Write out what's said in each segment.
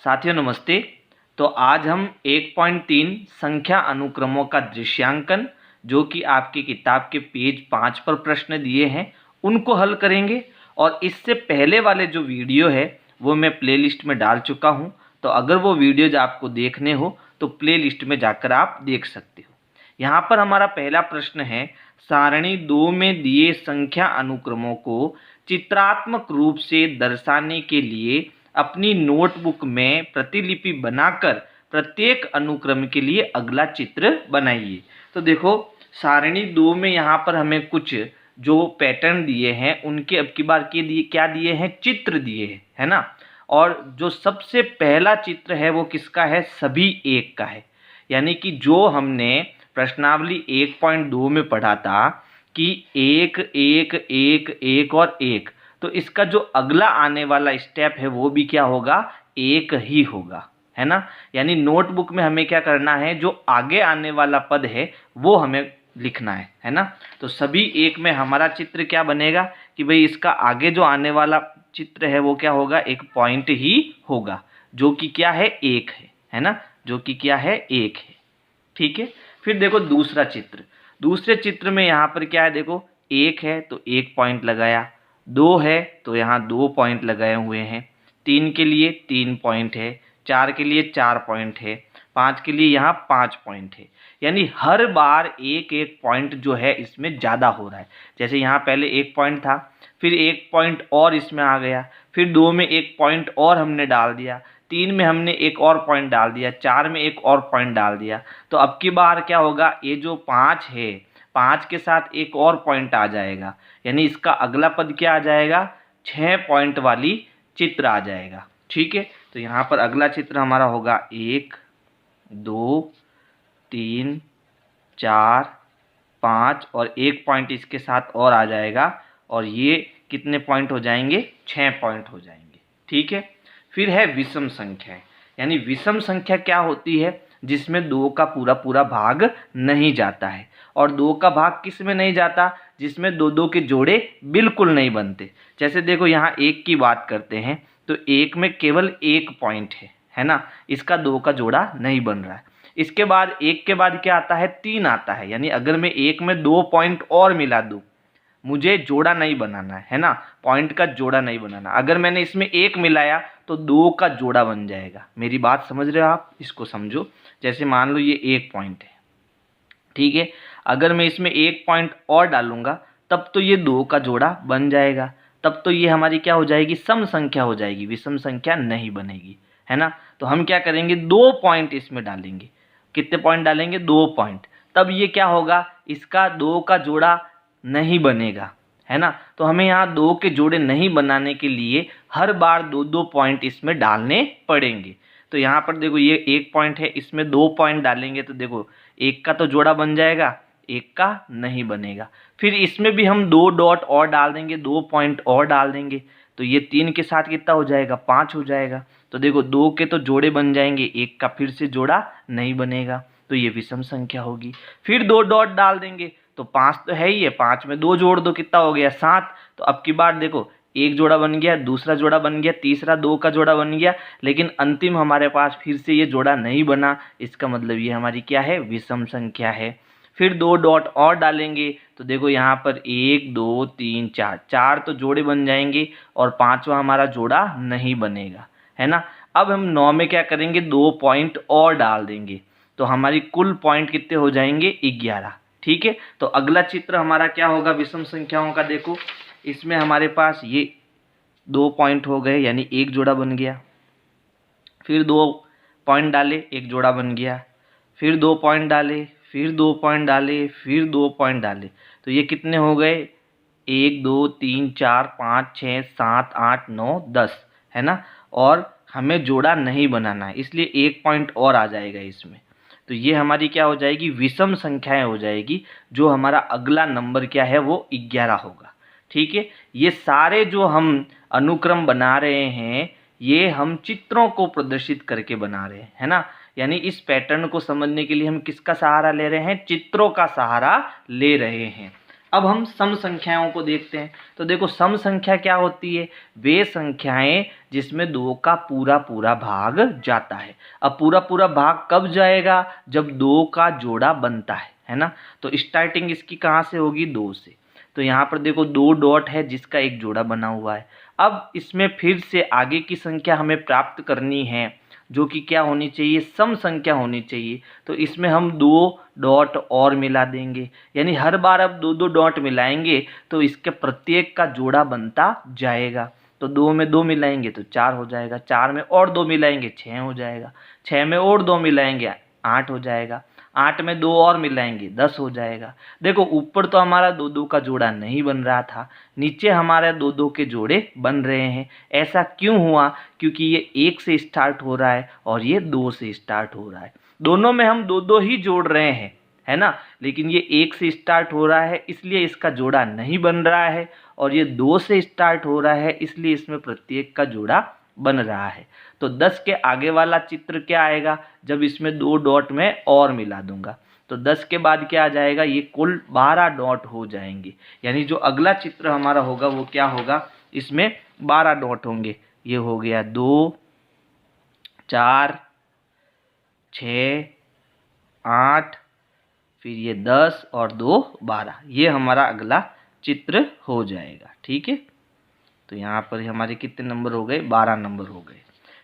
साथियों नमस्ते। तो आज हम 1.3 संख्या अनुक्रमों का दृश्यांकन जो कि आपकी किताब के पेज 5 पर प्रश्न दिए हैं उनको हल करेंगे। और इससे पहले वाले जो वीडियो है वो मैं प्लेलिस्ट में डाल चुका हूं, तो अगर वो वीडियोज आपको देखने हो तो प्लेलिस्ट में जाकर आप देख सकते हो। यहाँ पर हमारा पहला प्रश्न है, सारणी 2 में दिए संख्या अनुक्रमों को चित्रात्मक रूप से दर्शाने के लिए अपनी नोटबुक में प्रतिलिपि बनाकर प्रत्येक अनुक्रम के लिए अगला चित्र बनाइए। तो देखो सारणी 2 में यहाँ पर हमें कुछ जो पैटर्न दिए हैं उनके अब की बार के दिए क्या दिए हैं, चित्र दिए हैं, है ना। और जो सबसे पहला चित्र है वो किसका है, सभी एक का है। यानी कि जो हमने प्रश्नावली 1.2 में पढ़ा था कि एक एक एक एक और एक, तो इसका जो अगला आने वाला स्टेप है वो भी क्या होगा, एक ही होगा, है ना। यानी नोटबुक में हमें क्या करना है, जो आगे आने वाला पद है वो हमें लिखना है ना। तो सभी एक में हमारा चित्र क्या बनेगा कि भाई इसका आगे जो आने वाला चित्र है वो क्या होगा, एक पॉइंट ही होगा जो कि क्या है, एक है ना, जो कि क्या है, एक है। ठीक है। फिर देखो दूसरा चित्र, दूसरे चित्र में यहाँ पर क्या है, देखो एक है तो एक पॉइंट लगाया, दो है तो यहाँ 2 पॉइंट लगाए हुए हैं, 3 के लिए 3 पॉइंट है, 4 के लिए 4 पॉइंट है, 5 के लिए यहाँ 5 पॉइंट है। यानी हर बार एक एक पॉइंट जो है इसमें ज़्यादा हो रहा है। जैसे यहाँ पहले 1 पॉइंट था, फिर 1 पॉइंट और इसमें आ गया, फिर 2 में 1 पॉइंट और हमने डाल दिया, 3 में हमने एक और पॉइंट डाल दिया, 4 में एक और पॉइंट डाल दिया। तो अब की बार क्या होगा, ये जो 5 है 5 के साथ एक और पॉइंट आ जाएगा, यानी इसका अगला पद क्या आ जाएगा, 6 पॉइंट वाली चित्र आ जाएगा। ठीक है। तो यहाँ पर अगला चित्र हमारा होगा 1 2 3 4 5 और 1 पॉइंट इसके साथ और आ जाएगा, और ये कितने पॉइंट हो जाएंगे, 6 पॉइंट हो जाएंगे। ठीक है। फिर है विषम संख्या। यानी विषम संख्या क्या होती है, जिसमें 2 का पूरा पूरा भाग नहीं जाता है। और 2 का भाग किस में नहीं जाता, जिसमें 2 के जोड़े बिल्कुल नहीं बनते। जैसे देखो यहाँ 1 की बात करते हैं तो 1 में केवल 1 पॉइंट है ना, इसका 2 का जोड़ा नहीं बन रहा है। इसके बाद 1 के बाद क्या आता है, 3 आता है। यानी अगर मैं 1 में 2 पॉइंट और मिला दूँ, मुझे जोड़ा नहीं बनाना है ना, पॉइंट का जोड़ा नहीं बनाना। अगर मैंने इसमें 1 मिलाया तो 2 का जोड़ा बन जाएगा। मेरी बात समझ रहे हो आप, इसको समझो। जैसे मान लो ये 1 पॉइंट है, ठीक है, अगर मैं इसमें 1 पॉइंट और डालूंगा तब तो ये 2 का जोड़ा बन जाएगा, तब तो ये हमारी क्या हो जाएगी, सम संख्या हो जाएगी, विषम संख्या नहीं बनेगी, है ना। तो हम क्या करेंगे, 2 पॉइंट इसमें डालेंगे। कितने पॉइंट डालेंगे, 2 पॉइंट। तब ये क्या होगा, इसका 2 का जोड़ा नहीं बनेगा, है ना। तो हमें यहाँ 2 के जोड़े नहीं बनाने के लिए हर बार 2 पॉइंट इसमें डालने पड़ेंगे। तो यहाँ पर देखो ये 1 पॉइंट है, इसमें 2 पॉइंट डालेंगे तो देखो 1 का तो जोड़ा बन जाएगा, 1 का नहीं बनेगा। फिर इसमें भी हम 2 डॉट और डाल देंगे, 2 पॉइंट और डाल देंगे, तो ये 3 के साथ कितना हो जाएगा, 5 हो जाएगा। तो देखो 2 के तो जोड़े बन जाएंगे, 1 का फिर से जोड़ा नहीं बनेगा, तो ये विषम संख्या होगी। फिर 2 डॉट डाल देंगे तो 5 तो है ही है, 5 में 2 जोड़ दो, कितना हो गया, 7। तो अब की बार देखो एक जोड़ा बन गया, दूसरा जोड़ा बन गया, तीसरा 2 का जोड़ा बन गया, लेकिन अंतिम हमारे पास फिर से ये जोड़ा नहीं बना। इसका मतलब ये हमारी क्या है, विषम संख्या है। फिर 2 डॉट और डालेंगे तो देखो यहाँ पर 1 2 3 4, 4 तो जोड़े बन जाएंगे और 5वां हमारा जोड़ा नहीं बनेगा, है ना। अब हम 9 में क्या करेंगे, 2 पॉइंट और डाल देंगे, तो हमारी कुल पॉइंट कितने हो जाएंगे, 11। ठीक है। तो अगला चित्र हमारा क्या होगा विषम संख्याओं का, देखो इसमें हमारे पास ये 2 पॉइंट हो गए, यानी एक जोड़ा बन गया। फिर 2 पॉइंट डाले, एक जोड़ा बन गया। फिर 2 पॉइंट डाले, फिर 2 पॉइंट डाले, फिर 2 पॉइंट डाले, तो ये कितने हो गए, 1 2 3 4 5 6 7 8 9 10, है ना। और हमें जोड़ा नहीं बनाना है, इसलिए 1 पॉइंट और आ जाएगा इसमें। तो ये हमारी क्या हो जाएगी, विषम संख्याएं हो जाएगी। जो हमारा अगला नंबर क्या है वो 11 होगा। ठीक है। ये सारे जो हम अनुक्रम बना रहे हैं ये हम चित्रों को प्रदर्शित करके बना रहे हैं, है ना। यानी इस पैटर्न को समझने के लिए हम किसका सहारा ले रहे हैं, चित्रों का सहारा ले रहे हैं। अब हम सम संख्याओं को देखते हैं। तो देखो सम संख्या क्या होती है, वे संख्याएं जिसमें 2 का पूरा पूरा भाग जाता है। अब पूरा पूरा भाग कब जाएगा, जब 2 का जोड़ा बनता है ना। तो स्टार्टिंग इसकी कहाँ से होगी, 2 से। तो यहाँ पर देखो 2 डॉट है जिसका एक जोड़ा बना हुआ है। अब इसमें फिर से आगे की संख्या हमें प्राप्त करनी है जो कि क्या होनी चाहिए, सम संख्या होनी चाहिए। तो इसमें हम 2 डॉट और मिला देंगे, यानी हर बार अब 2 2 डॉट मिलाएंगे तो इसके प्रत्येक का जोड़ा बनता जाएगा। तो 2 में 2 मिलाएंगे तो 4 हो जाएगा, 4 में और 2 मिलाएंगे 6 हो जाएगा, 6 में और 2 मिलाएंगे 8 हो जाएगा, 8 में 2 और मिलाएंगे 10 हो जाएगा। देखो ऊपर तो हमारा 2 2 का जोड़ा नहीं बन रहा था, नीचे हमारे 2 2 के जोड़े बन रहे हैं। ऐसा क्यों हुआ, क्योंकि ये 1 से स्टार्ट हो रहा है और ये 2 से स्टार्ट हो रहा है। दोनों में हम 2 2 ही जोड़ रहे हैं, है ना, लेकिन ये 1 से स्टार्ट हो रहा है इसलिए इसका जोड़ा नहीं बन रहा है, और ये 2 से स्टार्ट हो रहा है इसलिए इसमें प्रत्येक का जोड़ा बन रहा है। तो 10 के आगे वाला चित्र क्या आएगा, जब इसमें 2 डॉट में और मिला दूंगा तो 10 के बाद क्या आ जाएगा, ये कुल 12 डॉट हो जाएंगे। यानी जो अगला चित्र हमारा होगा वो क्या होगा, इसमें 12 डॉट होंगे। ये हो गया 2 4 6 8, फिर ये 10 और 2 12, ये हमारा अगला चित्र हो जाएगा। ठीक है, तो यहाँ पर हमारे कितने नंबर हो गए, 12 नंबर हो गए।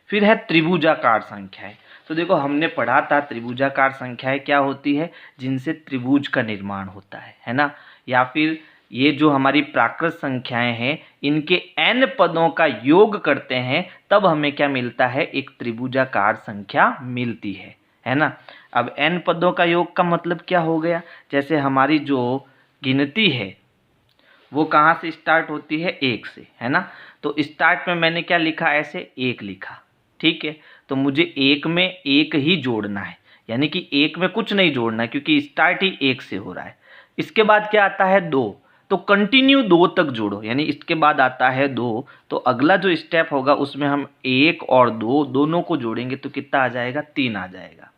फिर है त्रिभुजाकार संख्याएं। तो देखो हमने पढ़ा था त्रिभुजाकार संख्याएं क्या होती है, जिनसे त्रिभुज का निर्माण होता है ना। या फिर ये जो हमारी प्राकृत संख्याएं हैं इनके n पदों का योग करते हैं तब हमें क्या मिलता है, एक त्रिभुजाकार संख्या मिलती है ना। अब n पदों का योग का मतलब क्या हो गया, जैसे हमारी जो गिनती है वो कहाँ से स्टार्ट होती है, 1 से, है ना। तो स्टार्ट में मैंने क्या लिखा, ऐसे 1 लिखा, ठीक है। तो मुझे 1 में 1 ही जोड़ना है, यानी कि 1 में कुछ नहीं जोड़ना है क्योंकि स्टार्ट ही 1 से हो रहा है। इसके बाद क्या आता है, 2, तो कंटिन्यू 2 तक जोड़ो, यानी इसके बाद आता है 2, तो अगला जो स्टेप होगा उसमें हम 1 और 2 दोनों को जोड़ेंगे तो कितना आ जाएगा, 3 आ जाएगा।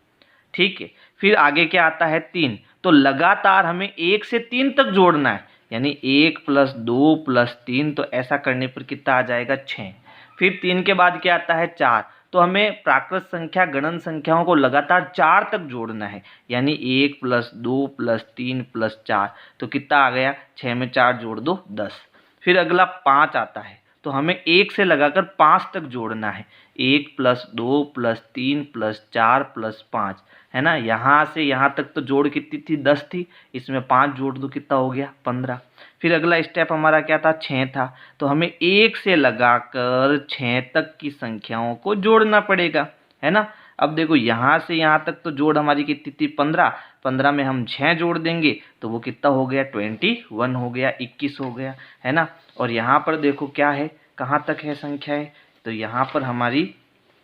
ठीक है, फिर आगे क्या आता है, 3, तो लगातार हमें 1 से 3 तक जोड़ना है, यानी 1 + 2 + 3, तो ऐसा करने पर कितना आ जाएगा, 6। फिर 3 के बाद क्या आता है, 4, तो हमें प्राकृत संख्या गणन संख्याओं को लगातार 4 तक जोड़ना है, यानी 1 + 2 + 3 + 4, तो कितना आ गया, 6 में 4 जोड़ दो 10। फिर अगला 5 आता है, तो हमें 1 से लगाकर 5 तक जोड़ना है, 1 + 2 + 3 + 4 + 5, है ना। यहाँ से यहाँ तक तो जोड़ कितनी थी, 10 थी, इसमें 5 जोड़ दो कितना हो गया, 15। फिर अगला स्टेप हमारा क्या था, 6 था, तो हमें 1 से लगाकर 6 तक की संख्याओं को जोड़ना पड़ेगा, है ना। अब देखो यहाँ से यहाँ तक तो जोड़ हमारी कितनी थी, 15, 15 में हम 6 जोड़ देंगे तो वो कितना हो गया, 21 हो गया, 21 हो गया, है ना। और यहाँ पर देखो क्या है, कहाँ तक है संख्याएं, तो यहाँ पर हमारी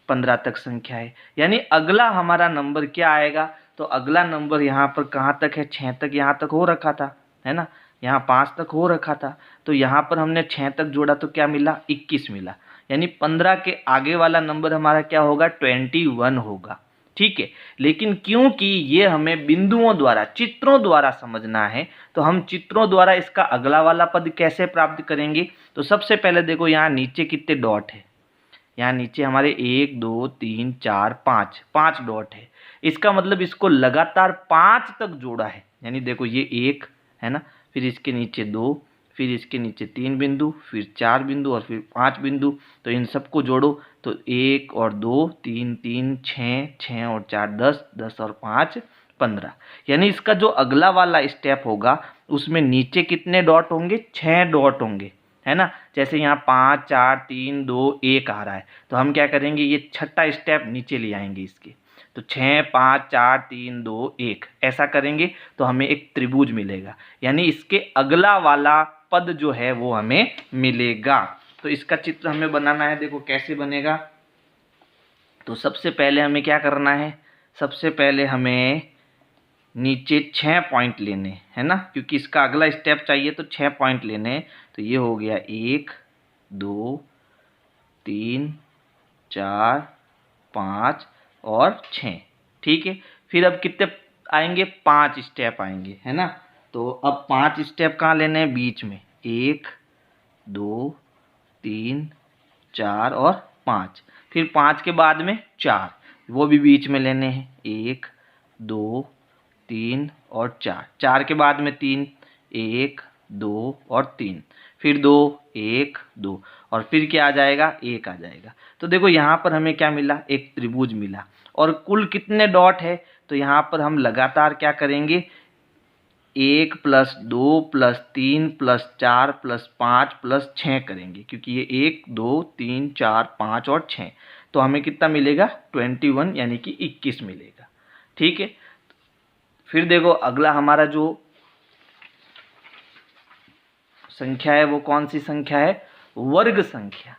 15 तक संख्या है, यानी अगला हमारा नंबर क्या आएगा, तो अगला नंबर यहाँ पर कहाँ तक है, 6 तक यहाँ तक हो रखा था, है ना, यहाँ 5 तक हो रखा था, तो यहाँ पर हमने 6 तक जोड़ा तो क्या मिला, 21 मिला, यानी 15 के आगे वाला नंबर हमारा क्या होगा, 21 होगा। ठीक है, लेकिन क्योंकि ये हमें बिंदुओं द्वारा, चित्रों द्वारा समझना है, तो हम चित्रों द्वारा इसका अगला वाला पद कैसे प्राप्त करेंगे। तो सबसे पहले देखो यहाँ नीचे कितने डॉट है, यहाँ नीचे हमारे 1 2 3 4 5 डॉट है, इसका मतलब इसको लगातार 5 तक जोड़ा है, यानी देखो ये 1 है ना, फिर इसके नीचे 2, फिर इसके नीचे 3 बिंदु, फिर 4 बिंदु और फिर 5 बिंदु, तो इन सबको जोड़ो तो 1 और 2 3 3 6 6 और 4 10 10 और 5 15, यानी इसका जो अगला वाला स्टेप होगा उसमें नीचे कितने डॉट होंगे, 6 डॉट होंगे, है ना। जैसे यहाँ 5 4 3 2 1 आ रहा है, तो हम क्या करेंगे, ये छठा स्टेप नीचे ले आएंगे इसके, तो 6 5 4 3 2 1 ऐसा करेंगे तो हमें एक त्रिभुज मिलेगा, यानी इसके अगला वाला पद जो है वो हमें मिलेगा। तो इसका चित्र हमें बनाना है, देखो कैसे बनेगा। तो सबसे पहले हमें क्या करना है, सबसे पहले हमें नीचे 6 पॉइंट लेने, है ना, क्योंकि इसका अगला स्टेप चाहिए तो 6 पॉइंट लेने। तो ये हो गया 1 2 3 4 5 और 6, ठीक है। फिर अब कितने आएंगे, 5 स्टेप आएंगे, है ना। तो अब 5 स्टेप कहाँ लेने हैं? बीच में 1 2 3 4 और 5। फिर 5 के बाद में 4, वो भी बीच में लेने हैं 1 2 3 और 4। 4 के बाद में 3, 1 2 और 3, फिर 2 1 2 और फिर क्या आ जाएगा? 1 आ जाएगा। तो देखो यहाँ पर हमें क्या मिला? एक त्रिभुज मिला। और कुल कितने डॉट है? तो यहाँ पर हम लगातार क्या करेंगे? 1 + 2 + 3 + 4 + 5 + 6 करेंगे, क्योंकि ये 1 2 3 4 5 और 6। तो हमें कितना मिलेगा? 21 यानी कि 21 मिलेगा। ठीक है। फिर देखो अगला हमारा जो संख्या है वो कौन सी संख्या है? वर्ग संख्या।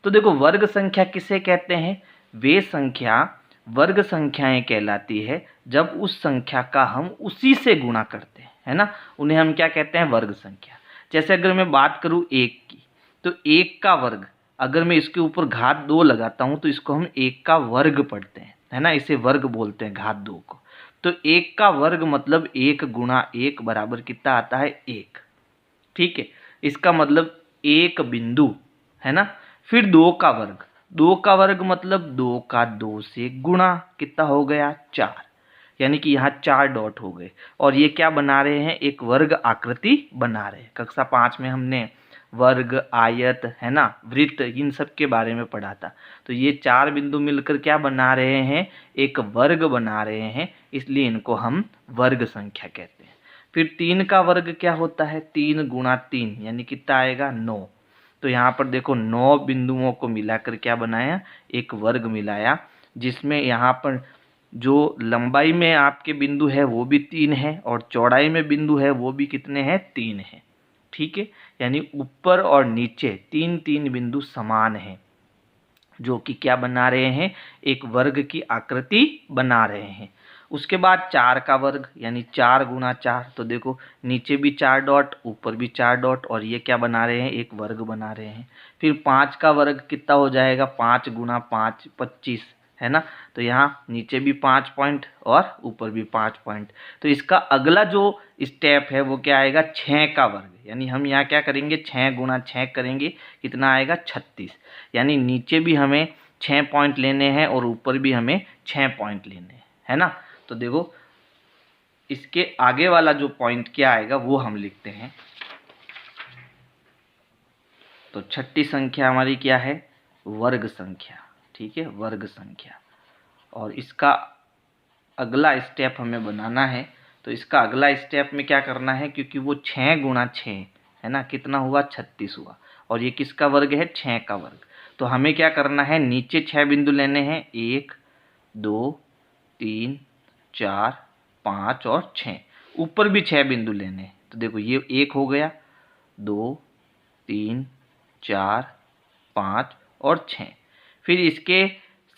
तो देखो वर्ग संख्या किसे कहते हैं? वे संख्या वर्ग संख्याएं कहलाती है जब उस संख्या का हम उसी से गुणा करते हैं, है ना, उन्हें हम क्या कहते हैं? वर्ग संख्या। जैसे अगर मैं बात करूं 1 की, तो 1 का वर्ग, अगर मैं इसके ऊपर घात 2 लगाता हूं तो इसको हम 1 का वर्ग पढ़ते हैं, है ना, इसे वर्ग बोलते हैं घात 2 को। तो 1 का वर्ग मतलब 1 × 1 बराबर कितना आता है? 1। ठीक है, इसका मतलब 1 बिंदु, है ना। फिर 2 का वर्ग, 2 का वर्ग मतलब 2 का 2 से गुणा, कितना हो गया? 4, यानी कि यहाँ 4 डॉट हो गए। और ये क्या बना रहे हैं? एक वर्ग आकृति बना रहे हैं। कक्षा 5 में हमने वर्ग, आयत, है ना, वृत्त, इन सब के बारे में पढ़ा था। तो ये 4 बिंदु मिलकर क्या बना रहे हैं? एक वर्ग बना रहे हैं, इसलिए इनको हम वर्ग संख्या कहते हैं। फिर 3 का वर्ग क्या होता है? 3 × 3 यानी कितना आएगा? 9। तो यहाँ पर देखो 9 बिंदुओं को मिलाकर क्या बनाया? एक वर्ग मिलाया, जिसमें यहाँ पर जो लंबाई में आपके बिंदु है वो भी 3 है और चौड़ाई में बिंदु है वो भी कितने हैं? 3 है। ठीक है, यानी ऊपर और नीचे 3 बिंदु समान हैं, जो कि क्या बना रहे हैं? एक वर्ग की आकृति बना रहे हैं। उसके बाद 4 का वर्ग यानी 4 × 4, तो देखो नीचे भी 4 डॉट, ऊपर भी 4 डॉट, और ये क्या बना रहे हैं? एक वर्ग बना रहे हैं। फिर 5 का वर्ग कितना हो जाएगा? 5 × 5 25, है ना। तो यहाँ नीचे भी 5 पॉइंट और ऊपर भी 5 पॉइंट। तो इसका अगला जो स्टेप है वो क्या आएगा? 6 का वर्ग, यानी हम यहाँ क्या करेंगे? 6 × 6 करेंगे, कितना आएगा? 36। यानी नीचे भी हमें 6 पॉइंट लेने हैं और ऊपर भी हमें 6 पॉइंट लेने हैं, है ना। तो देखो इसके आगे वाला जो पॉइंट क्या आएगा वो हम लिखते हैं। तो छठी संख्या हमारी क्या है? वर्ग संख्या। ठीक है, वर्ग संख्या। और इसका अगला स्टेप हमें बनाना है। तो इसका अगला स्टेप में क्या करना है? क्योंकि वो 6 × 6 है ना, कितना हुआ? 36 हुआ। और ये किसका वर्ग है? 6 का वर्ग। तो हमें क्या करना है? नीचे 6 बिंदु लेने हैं, 1 2 3 4 5 और 6। ऊपर भी 6 बिंदु लेने हैं। तो देखो ये 1 हो गया, 2 3 4 5 और 6। फिर इसके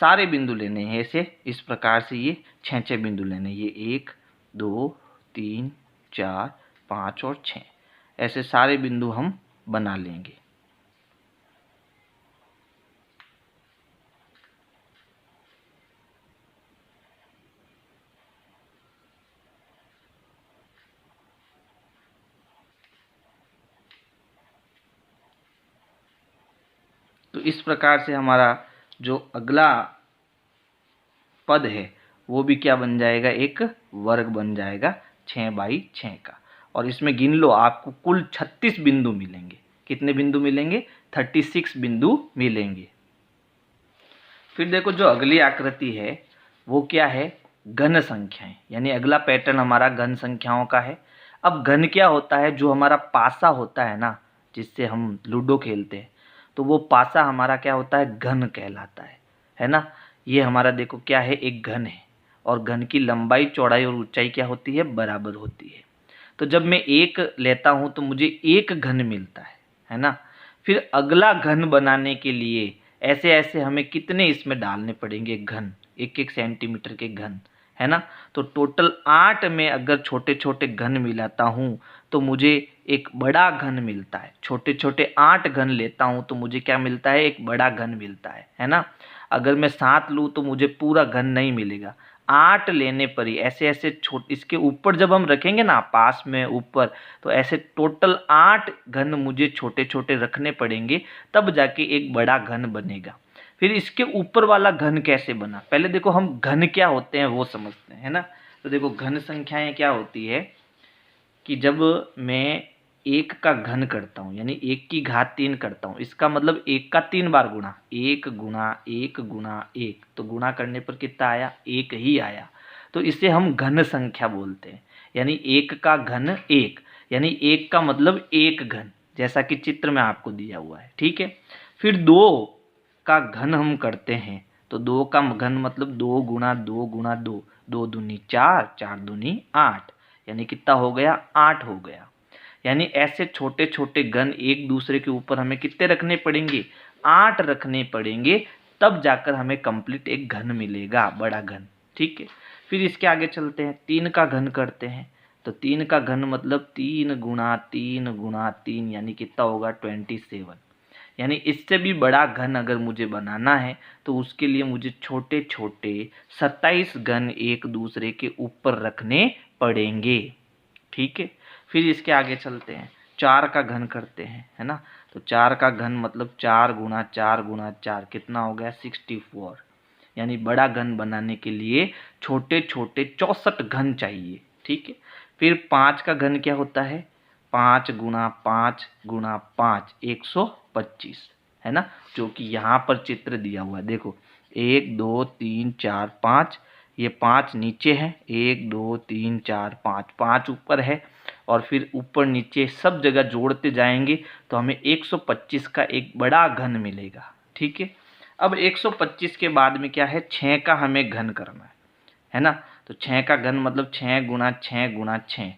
सारे बिंदु लेने हैं ऐसे, इस प्रकार से ये 6 बिंदु लेने हैं। ये 1 2 3 4 5 और 6, ऐसे सारे बिंदु हम बना लेंगे। तो इस प्रकार से हमारा जो अगला पद है वो भी क्या बन जाएगा? एक वर्ग बन जाएगा 6/6 का। और इसमें गिन लो, आपको कुल 36 बिंदु मिलेंगे। कितने बिंदु मिलेंगे? 36 बिंदु मिलेंगे। फिर देखो जो अगली आकृति है वो क्या है? घन संख्याएं, यानी अगला पैटर्न हमारा घन संख्याओं का है। अब घन क्या होता है? जो हमारा पासा होता है ना, जिससे हम लूडो खेलते हैं, तो वो पासा हमारा क्या होता है? घन कहलाता है ना। ये हमारा देखो क्या है? एक घन है। और घन की लंबाई, चौड़ाई और ऊंचाई क्या होती है? बराबर होती है। तो जब मैं एक लेता हूं तो मुझे एक घन मिलता है ना। फिर अगला घन बनाने के लिए ऐसे ऐसे हमें कितने इसमें डालने पड़ेंगे घन? 1-1 सेंटीमीटर के घन, है ना। तो टोटल 8 में अगर छोटे छोटे घन मिलाता हूँ तो मुझे एक बड़ा घन मिलता है। छोटे छोटे 8 घन लेता हूँ तो मुझे क्या मिलता है? एक बड़ा घन मिलता है ना। अगर मैं 7 लूँ तो मुझे पूरा घन नहीं मिलेगा, 8 लेने पर ही ऐसे ऐसे इसके ऊपर जब हम रखेंगे ना पास में ऊपर, तो ऐसे टोटल 8 घन मुझे छोटे छोटे रखने पड़ेंगे, तब जाके एक बड़ा घन बनेगा। फिर इसके ऊपर वाला घन कैसे बना, पहले देखो हम घन क्या होते हैं वो समझते हैं, है ना। तो देखो घन संख्याएं क्या होती है कि जब मैं 1 का घन करता हूँ यानी 1 की घात 3 करता हूँ, इसका मतलब 1 का 3 बार गुणा, 1 गुणा 1 गुणा 1, तो गुणा करने पर कितना आया, 1 ही आया। तो इसे हम घन संख्या बोलते हैं। यानी 1 का घन 1, यानी 1 का मतलब 1 घन, जैसा कि चित्र में आपको दिया हुआ है, ठीक है। फिर 2 का घन हम करते हैं, तो 2 का घन मतलब 2 गुणा 2 गुणा 2, 2 दूनी 4, 4 दूनी 8, यानी कितना हो गया, 8 हो गया। यानी ऐसे छोटे छोटे घन एक दूसरे के ऊपर हमें कितने रखने पड़ेंगे, 8 रखने पड़ेंगे, तब जाकर हमें कंप्लीट एक घन मिलेगा, बड़ा घन, ठीक है। फिर इसके आगे चलते हैं, 3 का घन करते हैं, तो 3 का घन मतलब 3 गुणा 3 गुणा 3, यानी कितना होगा 27। यानी इससे भी बड़ा घन अगर मुझे बनाना है तो उसके लिए मुझे छोटे छोटे 27 घन एक दूसरे के ऊपर रखने पड़ेंगे, ठीक है। फिर इसके आगे चलते हैं, 4 का घन करते हैं, है ना। तो 4 का घन मतलब 4 गुणा 4 गुणा 4, कितना हो गया 64। यानी बड़ा घन बनाने के लिए छोटे छोटे 64 घन चाहिए, ठीक है। फिर 5 का घन क्या होता है, 5 गुणा 5 गुणा 5, 125, है ना, जो कि यहाँ पर चित्र दिया हुआ है। देखो 1 2 3 4 5, ये 5 नीचे है, 1 2 3 4 5, 5 ऊपर है, और फिर ऊपर नीचे सब जगह जोड़ते जाएंगे तो हमें 125 का एक बड़ा घन मिलेगा, ठीक है। अब 125 के बाद में क्या है, 6 का हमें घन करना है ना। तो 6 का घन मतलब 6 गुणा 6 गुणा 6,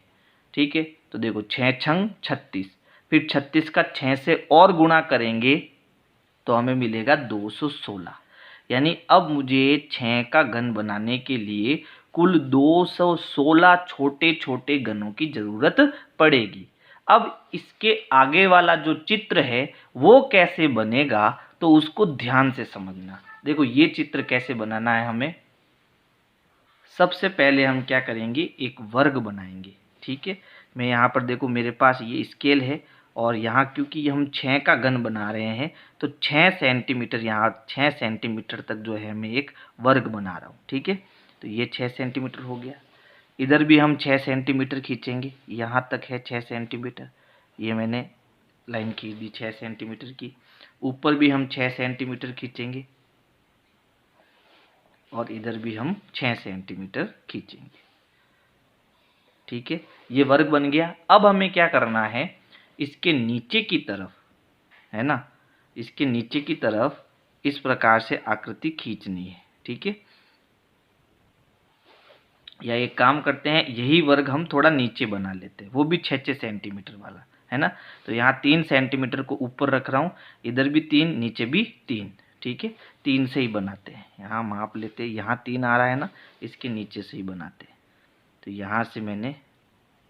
ठीक है। तो देखो 6 छंग 36, फिर 36 का 6 से और गुणा करेंगे तो हमें मिलेगा 216। यानी अब मुझे 6 का घन बनाने के लिए कुल 216 छोटे छोटे घनों की जरूरत पड़ेगी। अब इसके आगे वाला जो चित्र है वो कैसे बनेगा, तो उसको ध्यान से समझना। देखो ये चित्र कैसे बनाना है हमें, सबसे पहले हम क्या करेंगे, एक वर्ग बनाएंगे, ठीक है। मैं यहाँ पर देखो मेरे पास ये स्केल है, और यहाँ क्योंकि हम 6 का घन बना रहे हैं तो 6 सेंटीमीटर, यहाँ 6 सेंटीमीटर तक जो है मैं एक वर्ग बना रहा हूँ, ठीक है। तो ये 6 सेंटीमीटर हो गया। इधर भी हम 6 सेंटीमीटर खींचेंगे, यहाँ तक है 6 सेंटीमीटर, ये मैंने लाइन खींच दी 6 सेंटीमीटर की। ऊपर भी हम 6 सेंटीमीटर खींचेंगे, और इधर भी हम 6 सेंटीमीटर खींचेंगे, ठीक है। ये वर्ग बन गया। अब हमें क्या करना है, इसके नीचे की तरफ, है ना, इसके नीचे की तरफ इस प्रकार से आकृति खींचनी है, ठीक है। या एक काम करते हैं, यही वर्ग हम थोड़ा नीचे बना लेते हैं, वो भी 6-6 सेंटीमीटर वाला, है ना। तो यहाँ 3 सेंटीमीटर को ऊपर रख रहा हूँ, इधर भी 3, नीचे भी 3, ठीक है। 3 से ही बनाते हैं, यहाँ माप लेते हैं, यहाँ 3 आ रहा है ना, इसके नीचे से ही बनाते हैं। तो यहाँ से मैंने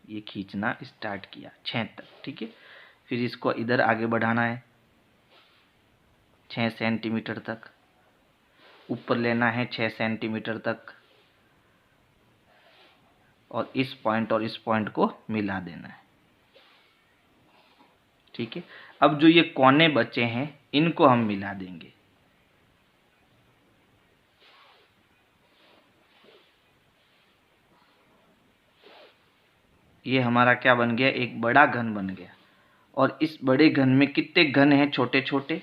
ये खींचना स्टार्ट किया 6 तक, ठीक है। फिर इसको इधर आगे बढ़ाना है 6 सेंटीमीटर तक, ऊपर लेना है 6 सेंटीमीटर तक, और इस पॉइंट को मिला देना है, ठीक है। अब जो ये कोने बचे हैं इनको हम मिला देंगे। ये हमारा क्या बन गया, एक बड़ा घन बन गया। और इस बड़े घन में कितने घन हैं छोटे छोटे,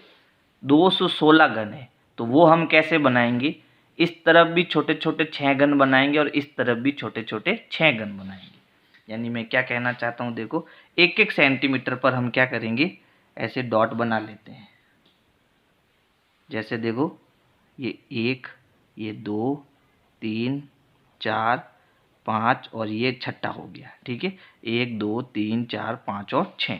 216 घन है। तो वो हम कैसे बनाएंगे, इस तरफ भी छोटे छोटे 6 घन बनाएंगे और इस तरफ भी छोटे छोटे 6 घन बनाएंगे। यानी मैं क्या कहना चाहता हूँ, देखो 1-1 सेंटीमीटर पर हम क्या करेंगे, ऐसे डॉट बना लेते हैं। जैसे देखो ये 1, ये 2, 3, 4, 5 और ये छठा हो गया, ठीक है। 1 2 3 4 5 और 6।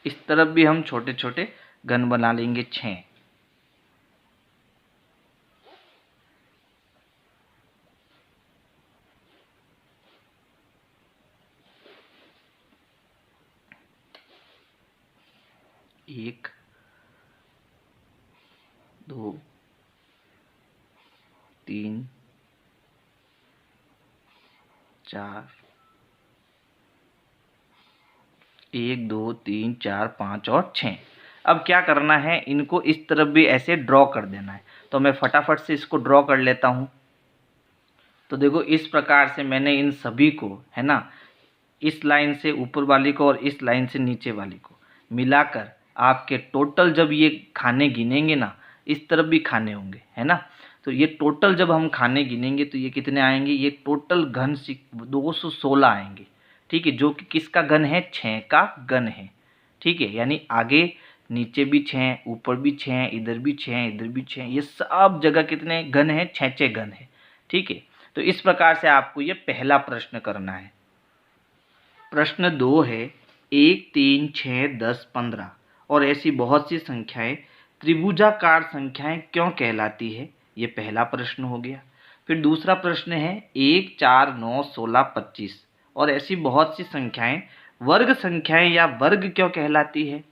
इस तरफ भी हम छोटे छोटे घन बना लेंगे 6। 1 2 3 4 1 2 3 4 5 और 6। अब क्या करना है, इनको इस तरफ भी ऐसे ड्रॉ कर देना है। तो मैं फटाफट से इसको ड्रॉ कर लेता हूँ। तो देखो इस प्रकार से मैंने इन सभी को, है ना, इस लाइन से ऊपर वाली को और इस लाइन से नीचे वाली को मिलाकर आपके टोटल जब ये खाने गिनेंगे ना, इस तरफ भी खाने होंगे, है ना, तो ये टोटल जब हम खाने गिनेंगे तो ये कितने आएंगे, ये टोटल घन 216 आएंगे। ठीक है, जो कि किसका घन है, 6 का घन है। ठीक है, यानी आगे नीचे भी 6, ऊपर भी 6, इधर भी 6, इधर भी 6, ये सब जगह कितने घन है, 6 घन है। ठीक है, तो इस प्रकार से आपको ये पहला प्रश्न करना है। प्रश्न 2 है 1 3 6 10 15 और ऐसी बहुत सी संख्याएं त्रिभुजाकार संख्याएं क्यों कहलाती है, ये पहला प्रश्न हो गया। फिर दूसरा प्रश्न है 1 4 9 16 25 और ऐसी बहुत सी संख्याएं वर्ग संख्याएं या वर्ग क्यों कहलाती है,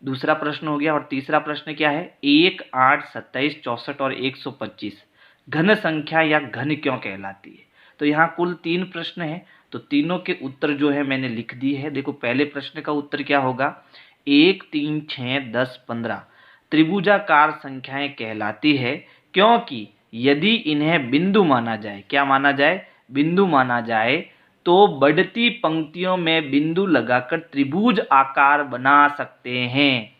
दूसरा प्रश्न हो गया। और तीसरा प्रश्न क्या है, 1 8 27 64 और 125 घन संख्या या घन क्यों कहलाती है। तो यहाँ कुल 3 प्रश्न हैं, तो तीनों के उत्तर जो है मैंने लिख दिए है। देखो पहले प्रश्न का उत्तर क्या होगा, 1 3 6 10 15 त्रिभुजाकार संख्याएं कहलाती है क्योंकि यदि इन्हें बिंदु माना जाए, क्या माना जाए, बिंदु माना जाए, तो बढ़ती पंक्तियों में बिंदु लगाकर त्रिभुज आकार बना सकते हैं।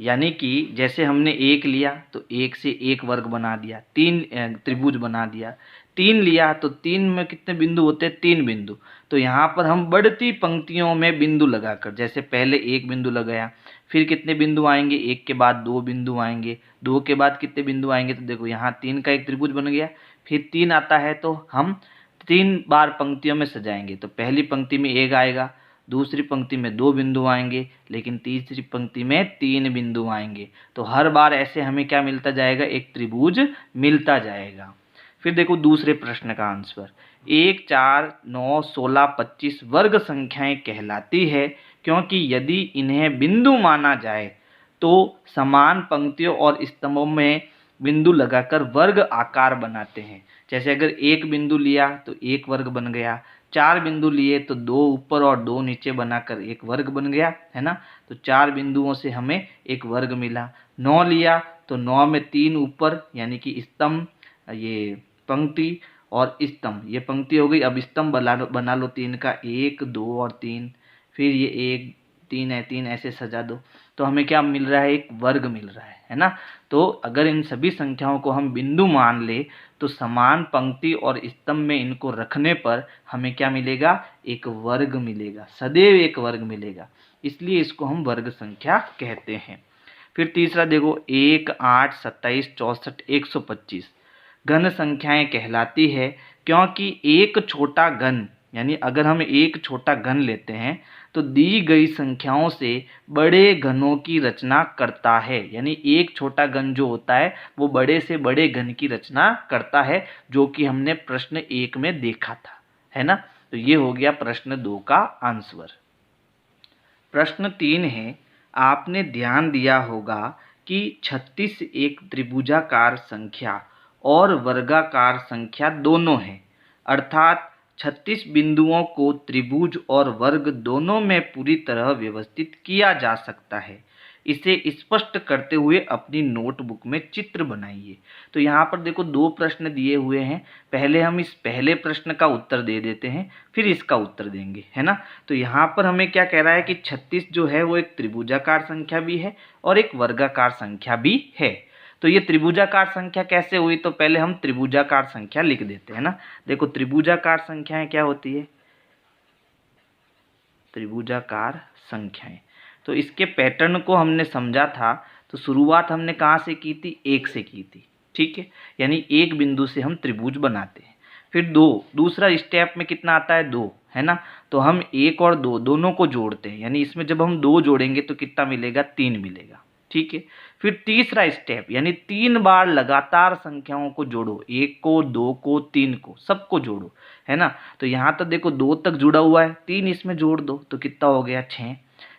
यानी कि जैसे हमने 1 लिया तो 1 से 1 वर्ग बना दिया, 3 त्रिभुज बना दिया, 3 लिया तो 3 में कितने बिंदु होते हैं, 3 बिंदु। तो यहाँ पर हम बढ़ती पंक्तियों में बिंदु लगाकर, जैसे पहले 1 बिंदु लगाया, फिर कितने बिंदु आएंगे, 1 के बाद 2 बिंदु आएंगे, 2 के बाद कितने बिंदु आएंगे, तो देखो यहाँ 3 का एक त्रिभुज बन गया। फिर 3 आता है तो हम 3 बार पंक्तियों में सजाएंगे, तो पहली पंक्ति में 1 आएगा, दूसरी पंक्ति में 2 बिंदु आएंगे, लेकिन तीसरी पंक्ति में 3 बिंदु आएंगे। तो हर बार ऐसे हमें क्या मिलता जाएगा, एक त्रिभुज मिलता जाएगा। फिर देखो दूसरे प्रश्न का आंसर, 1 4 9 16 25 वर्ग संख्याएं कहलाती है क्योंकि यदि इन्हें बिंदु माना जाए तो समान पंक्तियों और स्तंभों में बिंदु लगाकर वर्ग आकार बनाते हैं। जैसे अगर 1 बिंदु लिया तो 1 वर्ग बन गया, 4 बिंदु लिए तो 2 ऊपर और 2 नीचे बनाकर एक वर्ग बन गया, है ना, तो 4 बिंदुओं से हमें एक वर्ग मिला। 9 लिया तो 9 में 3 ऊपर यानी कि स्तंभ, ये पंक्ति और स्तंभ, ये पंक्ति हो गई। अब स्तंभ बना लो 3 का, 1 2 और 3, फिर ये 1 3 है, 3 ऐसे सजा दो, तो हमें क्या मिल रहा है, एक वर्ग मिल रहा है ना। तो अगर इन सभी संख्याओं को हम बिंदु मान ले तो समान पंक्ति और स्तंभ में इनको रखने पर हमें क्या मिलेगा, एक वर्ग मिलेगा, सदैव एक वर्ग मिलेगा, इसलिए इसको हम वर्ग संख्या कहते हैं। फिर तीसरा देखो 1 8 27 64 125 घन संख्याएं कहलाती है क्योंकि एक छोटा घन, यानी अगर हम एक छोटा घन लेते हैं तो दी गई संख्याओं से बड़े घनों की रचना करता है। यानी एक छोटा घन जो होता है वो बड़े से बड़े घन की रचना करता है, जो कि हमने प्रश्न 1 में देखा था, है ना। तो ये हो गया प्रश्न 2 का आंसर। प्रश्न 3 है, आपने ध्यान दिया होगा कि 36 एक त्रिभुजाकार संख्या और वर्गाकार संख्या दोनों है, अर्थात 36 बिंदुओं को त्रिभुज और वर्ग दोनों में पूरी तरह व्यवस्थित किया जा सकता है। इसे स्पष्ट करते हुए अपनी नोटबुक में चित्र बनाइए। तो यहाँ पर देखो 2 प्रश्न दिए हुए हैं, पहले हम इस पहले प्रश्न का उत्तर दे देते हैं, फिर इसका उत्तर देंगे, है ना। तो यहाँ पर हमें क्या कह रहा है कि 36 जो है वो एक त्रिभुजाकार संख्या भी है और एक वर्गाकार संख्या भी है। तो ये त्रिभुजाकार संख्या कैसे हुई, तो पहले हम त्रिभुजाकार संख्या लिख देते हैं ना। देखो त्रिभुजाकार संख्याएं क्या होती है, त्रिभुजाकार संख्याएं, तो इसके पैटर्न को हमने समझा था। तो शुरुआत हमने कहाँ से की थी, 1 से की थी, ठीक है, यानी एक बिंदु से हम त्रिभुज बनाते हैं। फिर 2, दूसरा स्टेप में कितना आता है, 2, है ना, तो हम 1 और 2 दोनों को जोड़ते हैं, यानी इसमें जब हम 2 जोड़ेंगे तो कितना मिलेगा, 3 मिलेगा, ठीक है। फिर तीसरा स्टेप, यानी 3 बार लगातार संख्याओं को जोड़ो, 1 को 2 को 3 को सबको जोड़ो, है ना। तो यहाँ तक देखो 2 तक जुड़ा हुआ है, 3 इसमें जोड़ दो तो कितना हो गया, 6।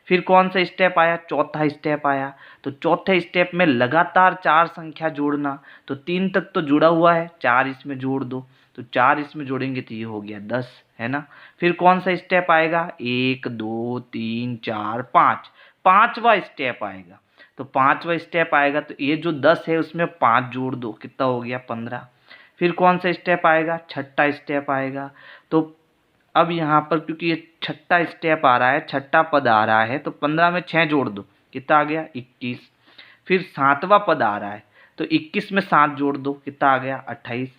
फिर कौन सा स्टेप आया, चौथा स्टेप आया। तो चौथे स्टेप में लगातार 4 संख्या जोड़ना। तो 3 तक तो जुड़ा हुआ है, 4 इसमें जोड़ दो। तो 4 इसमें जोड़ेंगे तो ये हो गया 10, है ना। फिर कौन सा स्टेप आएगा, 1 2 3 4 5, पांचवा स्टेप आएगा। तो पांचवा स्टेप आएगा तो ये जो 10 है उसमें 5 जोड़ दो, कितना हो गया 15। फिर कौन सा स्टेप आएगा, छठा स्टेप आएगा। तो अब यहाँ पर क्योंकि ये छठा स्टेप आ रहा है, छठा पद आ रहा है, तो 15 में 6 जोड़ दो, कितना आ गया 21। फिर 7वां पद आ रहा है तो 21 में 7 जोड़ दो, कितना आ गया 28।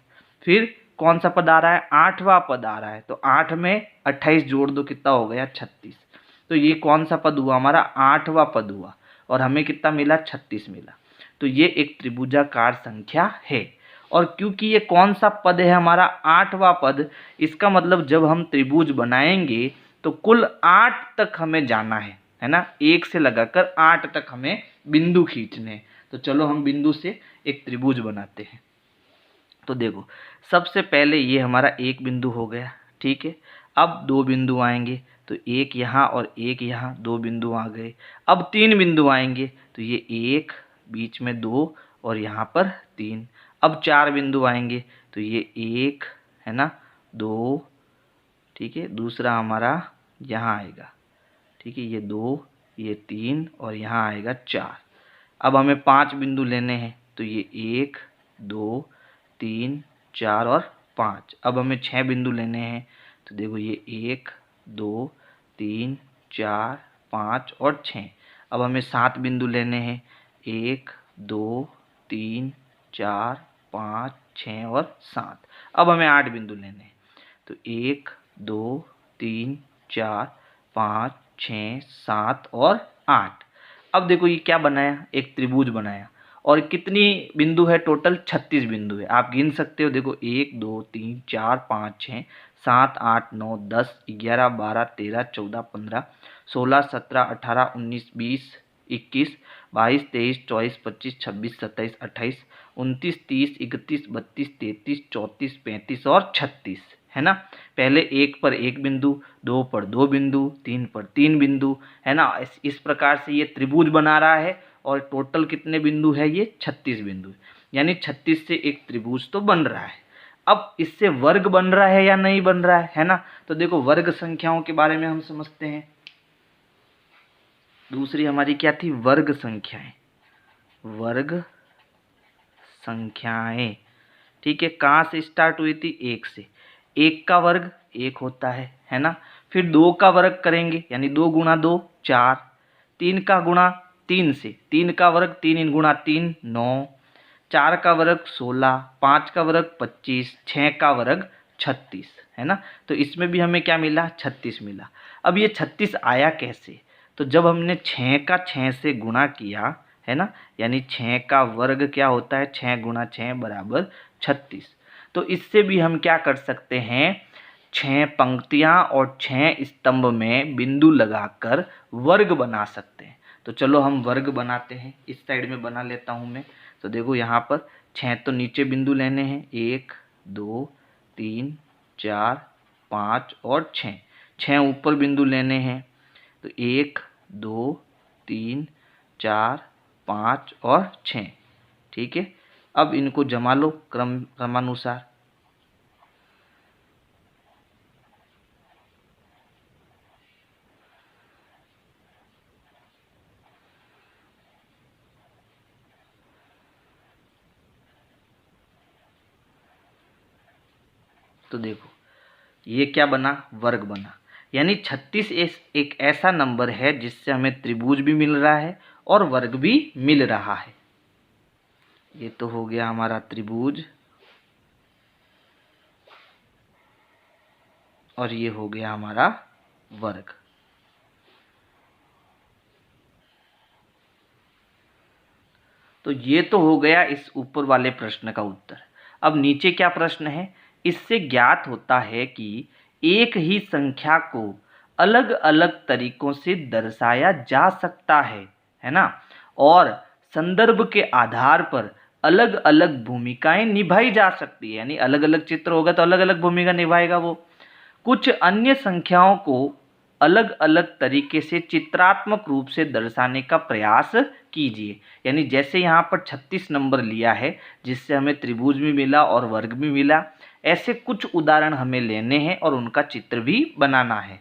फिर कौन सा पद आ रहा है, 8वां पद आ रहा है, तो 8 में 28 जोड़ दो, कितना हो गया 36। तो ये कौन सा पद हुआ हमारा, 8वां पद हुआ, और हमें कितना मिला 36 मिला। तो ये एक त्रिभुजाकार संख्या है। और क्योंकि ये कौन सा पद है हमारा, 8वां पद, इसका मतलब जब हम त्रिभुज बनाएंगे तो कुल 8 तक हमें जाना है ना। 1 से लगाकर 8 तक हमें बिंदु खींचने हैं। तो चलो हम बिंदु से एक त्रिभुज बनाते हैं। तो देखो, सबसे पहले ये हमारा एक बिंदु हो गया, ठीक है। अब 2 बिंदु आएंगे, तो एक यहाँ और एक यहाँ, 2 बिंदु आ गए। अब 3 बिंदु आएंगे, तो ये 1, बीच में 2 और यहाँ पर 3। अब 4 बिंदु आएंगे, तो ये 1 है ना, 2, ठीक है, दूसरा हमारा यहाँ आएगा, ठीक है, ये 2, ये 3 और यहाँ आएगा 4। अब हमें 5 बिंदु लेने हैं, तो ये 1 2 3 4 और 5। अब हमें 6 बिंदु लेने हैं, तो देखो ये 1 2 3 4 5 और 6। अब हमें 7 बिंदु लेने हैं, 1 2 3 4 5 6 और 7। अब हमें 8 बिंदु लेने हैं, तो 1 2 3 4 5 6 7 और 8। अब देखो ये क्या बनाया, एक त्रिभुज बनाया। और कितनी बिंदु है टोटल, 36 बिंदु है, आप गिन सकते हो। देखो 1 2 3 4 5 6 7 8 9 10 11 12 13 14 15 16 17 18 19 20 21 22 23 24 25 26 27 28 29 30 31 32 33 34 35 और 36, है ना। पहले 1 पर 1 बिंदु, 2 पर 2 बिंदु, 3 पर 3 बिंदु, है ना। इस प्रकार से ये त्रिभुज बना रहा है। और टोटल कितने बिंदु है, ये 36 बिंदु, यानी 36 से एक त्रिभुज तो बन रहा है। अब इससे वर्ग बन रहा है या नहीं बन रहा है ना। तो देखो वर्ग संख्याओं के बारे में हम समझते हैं। दूसरी हमारी क्या थी, वर्ग संख्याएं। वर्ग संख्याएं, ठीक है, कहाँ से स्टार्ट हुई थी, 1 से। 1 का वर्ग 1 होता है ना। फिर 2 का वर्ग करेंगे, यानी 2 गुणा 2 4। 3 का गुणा 3 से, 3 का वर्ग 3 गुणा 3 9। 4 का वर्ग 16, 5 का वर्ग 25, 6 का वर्ग 36, है ना। तो इसमें भी हमें क्या मिला, 36 मिला। अब ये 36 आया कैसे, तो जब हमने 6 का 6 से गुणा किया, है ना, यानी 6 का वर्ग क्या होता है, 6 गुणा 6 बराबर 36। तो इससे भी हम क्या कर सकते हैं, 6 पंक्तियां और 6 स्तंभ में बिंदु लगाकर वर्ग बना सकते हैं। तो चलो हम वर्ग बनाते हैं, इस साइड में बना लेता हूं मैं। तो देखो यहाँ पर 6 तो नीचे बिंदु लेने हैं, 1 2 3 4 5 और 6 ऊपर बिंदु लेने हैं, तो 1 2 3 4 5 और 6, ठीक है। अब इनको जमा लो क्रमानुसार। तो देखो ये क्या बना, वर्ग बना। यानी 36 एक ऐसा नंबर है जिससे हमें त्रिभुज भी मिल रहा है और वर्ग भी मिल रहा है। ये तो हो गया हमारा त्रिभुज और ये हो गया हमारा वर्ग। तो ये तो हो गया इस ऊपर वाले प्रश्न का उत्तर। अब नीचे क्या प्रश्न है, इससे ज्ञात होता है कि एक ही संख्या को अलग अलग तरीकों से दर्शाया जा सकता है ना। और संदर्भ के आधार पर अलग अलग भूमिकाएं निभाई जा सकती है, यानी अलग अलग चित्र होगा तो अलग अलग भूमिका निभाएगा वो। कुछ अन्य संख्याओं को अलग अलग तरीके से चित्रात्मक रूप से दर्शाने का प्रयास कीजिए। यानी जैसे यहाँ पर 36 नंबर लिया है जिससे हमें त्रिभुज भी मिला और वर्ग भी मिला, ऐसे कुछ उदाहरण हमें लेने हैं और उनका चित्र भी बनाना है।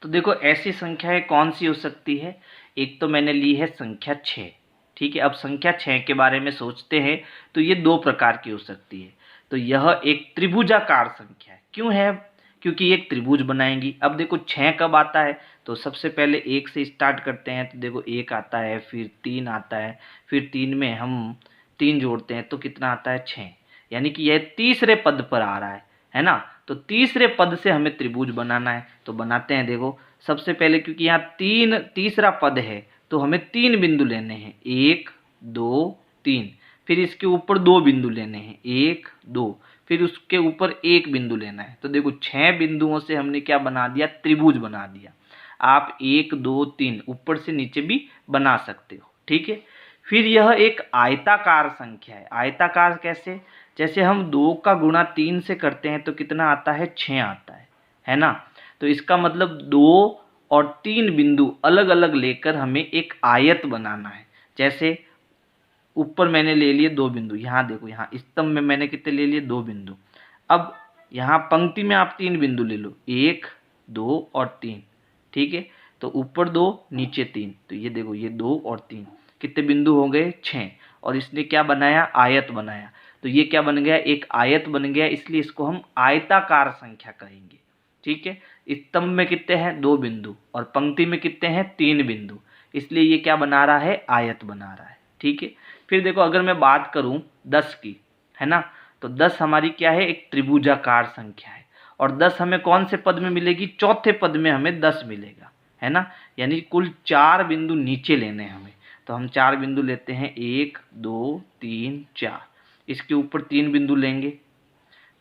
तो देखो ऐसी संख्याएं कौन सी हो सकती है। एक तो मैंने ली है संख्या 6, ठीक है। अब संख्या 6 के बारे में सोचते हैं तो ये दो प्रकार की हो सकती है। तो यह एक त्रिभुजाकार संख्या है। क्यों है? क्योंकि एक त्रिभुज बनाएंगी। अब देखो 6 कब आता है, तो सबसे पहले 1 से स्टार्ट करते हैं। तो देखो 1 आता है, फिर 3 आता है, फिर 3 में हम 3 जोड़ते हैं तो कितना आता है 6, यानी कि यह तीसरे पद पर आ रहा है ना। तो तीसरे पद से हमें त्रिभुज बनाना है, तो बनाते हैं। देखो सबसे पहले क्योंकि यहाँ तीसरा पद है तो हमें 3 बिंदु लेने हैं, 1 2 3। फिर इसके ऊपर 2 बिंदु लेने हैं, 1 2, फिर उसके ऊपर 1 बिंदु लेना है। तो देखो 6 बिंदुओं से हमने क्या बना दिया, त्रिभुज बना दिया। आप 1 2 3 ऊपर से नीचे भी बना सकते हो, ठीक है। फिर यह एक आयताकार संख्या है। आयताकार कैसे? जैसे हम 2 का गुणा 3 से करते हैं तो कितना आता है, 6 आता है ना। तो इसका मतलब 2 और 3 बिंदु अलग अलग लेकर हमें एक आयत बनाना है। जैसे ऊपर मैंने ले लिए 2 बिंदु, यहाँ देखो, यहाँ स्तंभ में मैंने कितने ले लिए, 2 बिंदु। अब यहाँ पंक्ति में आप 3 बिंदु ले लो, 1 2 और 3, ठीक है। तो ऊपर 2 नीचे 3, तो ये देखो ये 2 और 3 कितने बिंदु हो गए, 6। और इसने क्या बनाया, आयत बनाया। तो ये क्या बन गया, एक आयत बन गया, इसलिए इसको हम आयताकार संख्या कहेंगे, ठीक है। स्तंभ में कितने हैं, 2 बिंदु, और पंक्ति में कितने हैं, 3 बिंदु, इसलिए ये क्या बना रहा है, आयत बना रहा है, ठीक है। फिर देखो अगर मैं बात करूं 10 की, है ना, तो 10 हमारी क्या है, एक त्रिभुजाकार संख्या है। और 10 हमें कौन से पद में मिलेगी, चौथे पद में हमें 10 मिलेगा, है ना। यानी कुल 4 बिंदु नीचे लेने हैं हमें। तो हम 4 बिंदु लेते हैं, 1 2 3 4। इसके ऊपर 3 बिंदु लेंगे,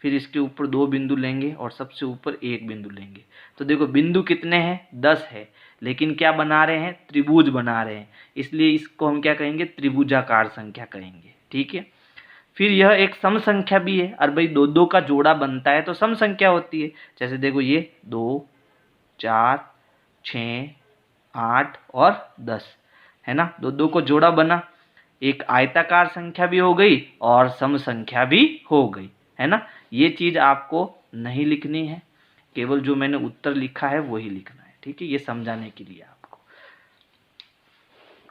फिर इसके ऊपर 2 बिंदु लेंगे और सबसे ऊपर 1 बिंदु लेंगे। तो देखो बिंदु कितने हैं, 10 है, लेकिन क्या बना रहे हैं, त्रिभुज बना रहे हैं, इसलिए इसको हम क्या कहेंगे, त्रिभुजाकार संख्या कहेंगे, ठीक है। फिर यह एक सम संख्या भी है। और भाई 2 2 का जोड़ा बनता है तो सम संख्या होती है। जैसे देखो ये 2 4 6 8 और 10, है ना। 2 2 को जोड़ा बना, एक आयताकार संख्या भी हो गई और सम संख्या भी हो गई, है ना। ये चीज़ आपको नहीं लिखनी है, केवल जो मैंने उत्तर लिखा है वही लिखना है, ठीक है, ये समझाने के लिए आपको।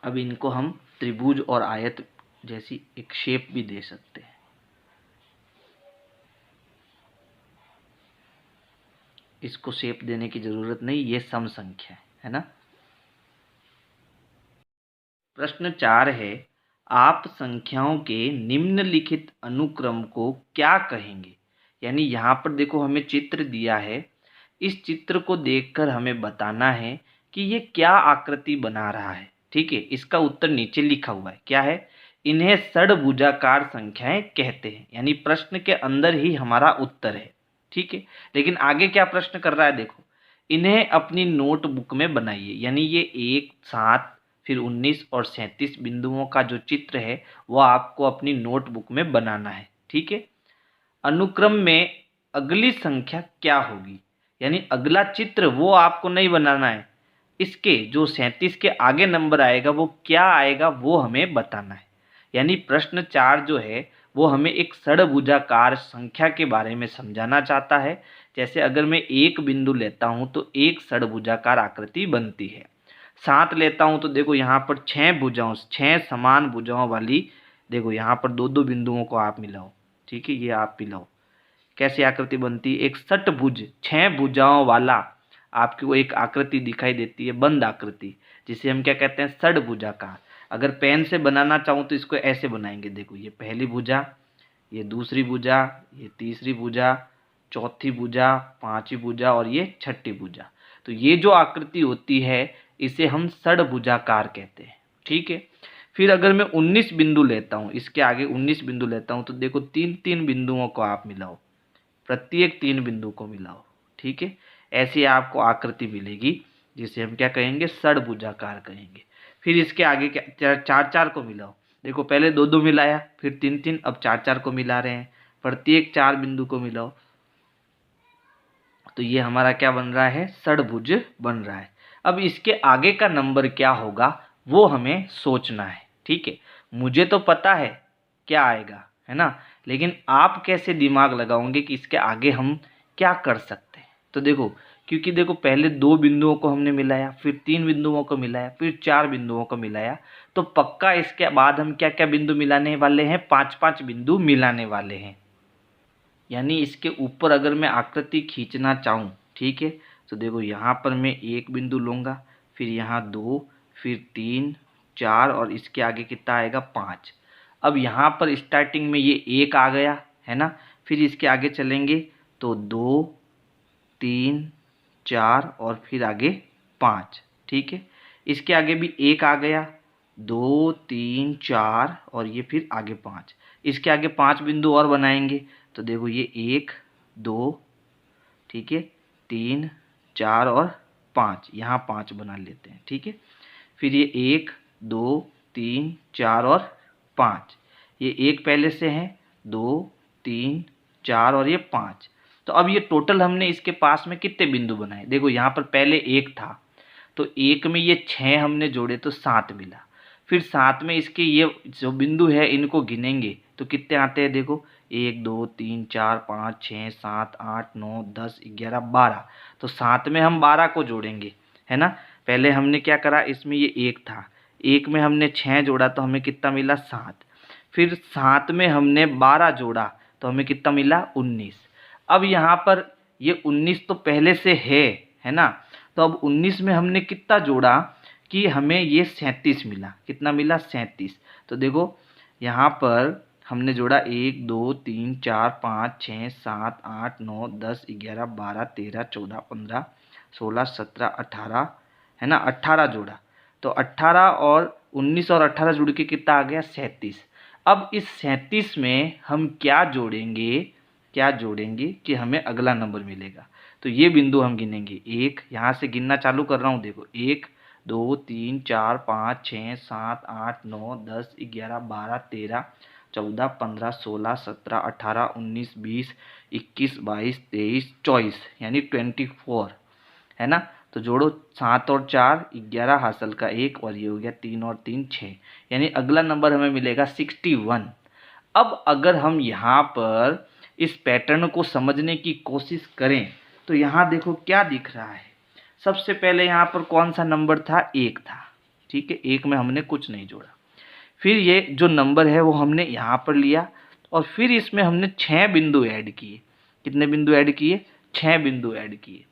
अब इनको हम त्रिभुज और आयत जैसी एक शेप भी दे सकते हैं। इसको शेप देने की जरूरत नहीं, ये सम संख्या है ना। प्रश्न 4 है, आप संख्याओं के निम्नलिखित अनुक्रम को क्या कहेंगे। यानी यहाँ पर देखो हमें चित्र दिया है, इस चित्र को देखकर हमें बताना है कि ये क्या आकृति बना रहा है, ठीक है। इसका उत्तर नीचे लिखा हुआ है, क्या है, इन्हें षड्भुजाकार संख्याएं कहते हैं। यानी प्रश्न के अंदर ही हमारा उत्तर है, ठीक है। लेकिन आगे क्या प्रश्न कर रहा है, देखो, इन्हें अपनी नोटबुक में बनाइए। यानी ये 1 7 फिर 19 और 37 बिंदुओं का जो चित्र है वो आपको अपनी नोटबुक में बनाना है, ठीक है। अनुक्रम में अगली संख्या क्या होगी, यानी अगला चित्र वो आपको नहीं बनाना है, इसके जो 37 के आगे नंबर आएगा वो क्या आएगा वो हमें बताना है। यानी प्रश्न 4 जो है वो हमें एक षड्भुजाकार संख्या के बारे में समझाना चाहता है। जैसे अगर मैं 1 बिंदु लेता हूँ तो एक षड्भुजाकार आकृति बनती है। 7 लेता हूँ तो देखो यहाँ पर 6 समान भुजाओं वाली, देखो यहाँ पर 2 2 बिंदुओं को आप मिलाओ, ठीक है, ये आप मिलाओ, कैसी आकृति बनती है, एक षटभुज 6 भुजाओं वाला आपको एक आकृति दिखाई देती है, बंद आकृति, जिसे हम क्या कहते हैं, षड्भुजाकार। अगर पेन से बनाना चाहूँ तो इसको ऐसे बनाएंगे, देखो ये पहली भुजा, ये दूसरी भुजा, ये तीसरी भुजा, चौथी भुजा, पांचवी भुजा और ये छठी भुजा। तो ये जो आकृति होती है इसे हम षड्भुजाकार कहते हैं, ठीक है। फिर अगर मैं 19 बिंदु लेता हूँ, इसके आगे 19 बिंदु लेता हूँ तो देखो 3 3 बिंदुओं को आप मिलाओ, प्रत्येक 3 बिंदु को मिलाओ, ठीक है। ऐसी आपको आकृति मिलेगी जिसे हम क्या कहेंगे, षड्भुजाकार कहेंगे। फिर इसके आगे क्या, 4 4 को मिलाओ, देखो पहले 2 2 मिलाया, फिर 3 3, अब 4 4 को मिला रहे हैं, प्रत्येक 4 बिंदु को मिलाओ, तो ये हमारा क्या बन रहा है, षडभुज बन रहा है। अब इसके आगे का नंबर क्या होगा वो हमें सोचना है, ठीक है। मुझे तो पता है क्या आएगा, है ना, लेकिन आप कैसे दिमाग लगाओगे कि इसके आगे हम क्या कर सकते हैं। तो देखो, क्योंकि देखो पहले 2 बिंदुओं को हमने मिलाया, फिर 3 बिंदुओं को मिलाया, फिर 4 बिंदुओं को मिलाया, तो पक्का इसके बाद हम क्या क्या बिंदु मिलाने वाले हैं, 5-5 बिंदु मिलाने वाले हैं। यानी इसके ऊपर अगर मैं आकृति खींचना चाहूँ, ठीक है, तो देखो यहाँ पर मैं 1 बिंदु लूँगा, फिर यहाँ 2, फिर 3, 4 और इसके आगे कितना आएगा, 5। अब यहाँ पर स्टार्टिंग में ये 1 आ गया, है ना, फिर इसके आगे चलेंगे तो 2, 3, 4 और फिर आगे 5, ठीक है। इसके आगे भी 1 आ गया, 2, 3, 4 और ये फिर आगे 5। इसके आगे 5 बिंदु और बनाएंगे, तो देखो ये 1, 2, ठीक है, 3, 4 और 5, यहाँ 5 बना लेते हैं, ठीक है। फिर ये 1, 2, 3, 4 और 5, ये 1 पहले से है, 2, 3, 4 और ये 5। तो अब ये टोटल हमने इसके पास में कितने बिंदु बनाए, देखो यहाँ पर पहले 1 था, तो 1 में ये 6 हमने जोड़े तो 7 मिला। फिर 7 में इसके ये जो बिंदु है इनको गिनेंगे तो कितने आते हैं, देखो 1, 2, 3, 4, 5, 6, 7, 8, 9, 10, 11, 12। तो 7 में हम 12 को जोड़ेंगे, है ना। पहले हमने क्या करा, इसमें ये 1 था, 1 में हमने 6 जोड़ा तो हमें कितना मिला, 7। फिर 7 में हमने 12 जोड़ा तो हमें कितना मिला, 19। अब यहाँ पर ये 19 तो पहले से है ना, तो अब 19 में हमने कितना जोड़ा कि हमें ये 37 मिला, कितना मिला, 37। तो देखो यहाँ पर हमने जोड़ा 1, 2, 3, 4, 5, 6, 7, 8, 9, 10, 11, 12, 13, 14, 15, 16, 17, 18, है ना, 18 जोड़ा। तो 18 और 19 और 18 जुड़ के कितना आ गया, 37। अब इस 37 में हम क्या जोड़ेंगे कि हमें अगला नंबर मिलेगा। तो ये बिंदु हम गिनेंगे, 1, यहाँ से गिनना चालू कर रहा हूँ, देखो 1, 2, 3, 4, 5, 6, 7, 8, 9, 10, 11, 12, 13, 14, 15, 16, 17, 18, 19, 20, 21, 22, 23, 24 यानी 24, है ना। तो जोड़ो 7 और 4 11 हासिल का 1 और ये हो गया 3 और 3 6, यानी अगला नंबर हमें मिलेगा 61। अब अगर हम यहाँ पर इस पैटर्न को समझने की कोशिश करें तो यहाँ देखो क्या दिख रहा है। सबसे पहले यहाँ पर कौन सा नंबर था, 1 था, ठीक है, 1 में हमने कुछ नहीं जोड़ा। फिर ये जो नंबर है वो हमने यहाँ पर लिया और फिर इसमें हमने 6 बिंदु ऐड किए। कितने बिंदु ऐड किए, 6 बिंदु ऐड किए,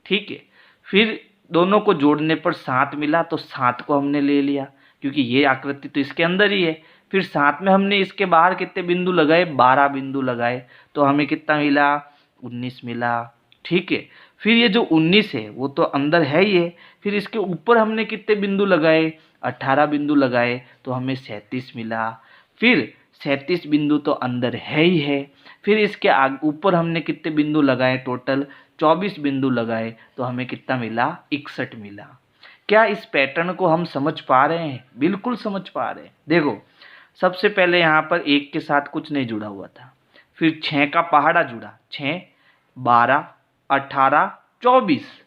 ठीक है। फिर दोनों को जोड़ने पर 7 मिला तो 7 को हमने ले लिया क्योंकि ये आकृति तो इसके अंदर ही है। फिर 7 में हमने इसके बाहर कितने बिंदु लगाए, 12 बिंदु लगाए, तो हमें कितना मिला, 19 मिला, ठीक है। फिर ये जो 19 है वो तो अंदर है ही है, फिर इसके ऊपर हमने कितने बिंदु लगाए, 18 बिंदु लगाए, तो हमें 37 मिला। फिर 37 बिंदु तो अंदर है ही है, फिर इसके ऊपर हमने कितने बिंदु लगाए, टोटल 24 बिंदु लगाए, तो हमें कितना मिला, 61 मिला। क्या इस पैटर्न को हम समझ पा रहे हैं, बिल्कुल समझ पा रहे हैं। देखो सबसे पहले यहाँ पर 1 के साथ कुछ नहीं जुड़ा हुआ था, फिर 6 का पहाड़ा जुड़ा, 6, 12, 18, 24,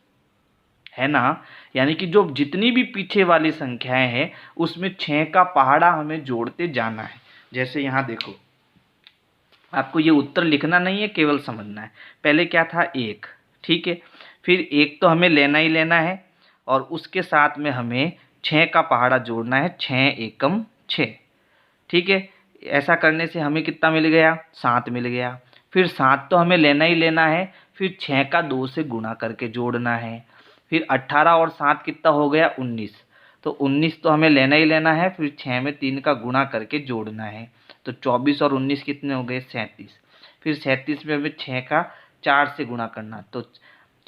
है ना। यानी कि जो जितनी भी पीछे वाली संख्याएं हैं उसमें 6 का पहाड़ा हमें जोड़ते जाना है। जैसे यहाँ देखो, आपको ये उत्तर लिखना नहीं है, केवल समझना है। पहले क्या था, 1, ठीक है, फिर 1 तो हमें लेना ही लेना है और उसके साथ में हमें 6 का पहाड़ा जोड़ना है, 6 एकम 6, ठीक है। ऐसा करने से हमें कितना मिल गया, 7 मिल गया। फिर 7 तो हमें लेना ही लेना है, फिर 6 का 2 से गुणा करके जोड़ना है। फिर 18 और 7 कितना हो गया, 19, तो 19 तो हमें लेना ही लेना है, फिर 6 में 3 का गुणा करके जोड़ना है, तो 24 और 19 कितने हो गए, 37। फिर 37 में हमें 6 का 4 से गुणा करना, तो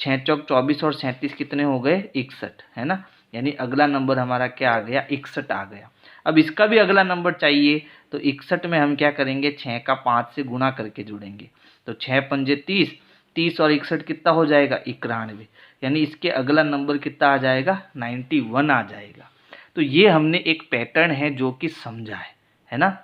6 चौक 24 और 37 कितने हो गए, 61, है ना। यानी अगला नंबर हमारा क्या आ गया, 61 आ गया। अब इसका भी अगला नंबर चाहिए, तो 61 में हम क्या करेंगे, 6 का 5 से गुणा करके जोड़ेंगे, तो 6 पंजे 30, 30 और 61 कितना हो जाएगा, 91, यानी इसके अगला नंबर कितना आ जाएगा, 91 आ जाएगा। तो ये हमने एक पैटर्न है जो कि समझा है ना।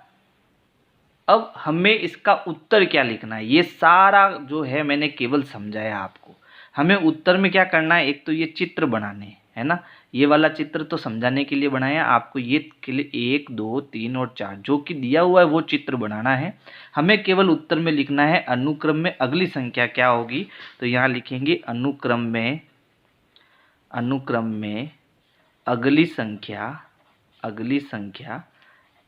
अब हमें इसका उत्तर क्या लिखना है, ये सारा जो है मैंने केवल समझाया आपको। हमें उत्तर में क्या करना है, एक तो ये चित्र बनाने है ना, ये वाला चित्र तो समझाने के लिए बनाया आपको, ये के लिए 1 2 3 और 4 जो कि दिया हुआ है वो चित्र बनाना है। हमें केवल उत्तर में लिखना है अनुक्रम में अगली संख्या क्या होगी, तो यहाँ लिखेंगे अनुक्रम में अगली संख्या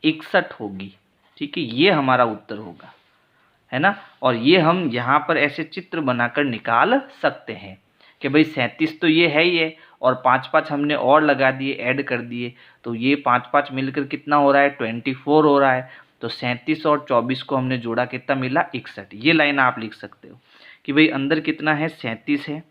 61 होगी। ठीक है, ये हमारा उत्तर होगा, है ना। और ये हम यहाँ पर ऐसे चित्र बनाकर निकाल सकते हैं कि भाई 37 तो ये है ही है, और 5 हमने और लगा दिए, ऐड कर दिए, तो ये 5 मिलकर कितना हो रहा है, 24 हो रहा है। तो 37 और 24 को हमने जोड़ा, कितना मिला, 61। ये लाइन आप लिख सकते हो कि भाई अंदर कितना है, 37 है,